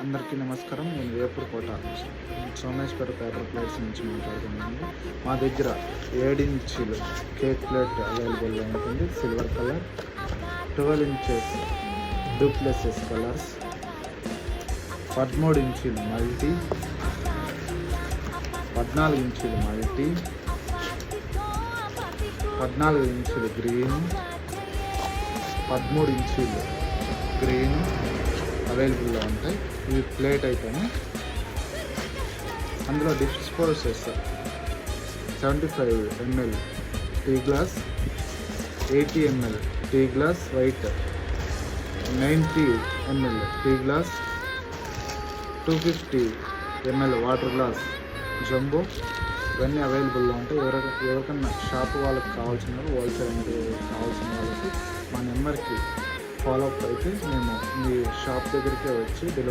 అందరికీ నమస్కారం. నేను వేపూర్ కోట సోమేశ్వర పేపర్ ప్లేట్స్ నుంచి మాట్లాడుతున్నాను. మా దగ్గర 7 ఇంచీలు కేక్ ప్లేట్ అవైలబుల్గా ఉంటుంది. సిల్వర్ కలర్, 12 ఇంచెస్ డూప్లెసెస్ కలర్స్, 13 ఇంచీలు మల్టీ, 14 ఇంచీలు మల్టీ, 14 ఇంచీలు గ్రీన్, 13 ఇంచీలు గ్రీన్ అవైలబుల్గా ఉంటాయి. ఇవి ప్లేట్ అయితేనే అందులో disposes 75 ml tea glass, 80 ml tea glass white, 90 ml tea glass, 250 ml water glass jumbo, ఇవన్నీ అవైలబుల్గా ఉంటాయి. ఎవరికన్నా షాప్ వాళ్ళకి కావాల్సిన వాళ్ళు, హోల్సేల్ కావాల్సిన వాళ్ళకి మా నెంబర్కి ఫాలో అప్ అయితే మేము మీ షాప్ దగ్గరికే వచ్చి డెలివరీ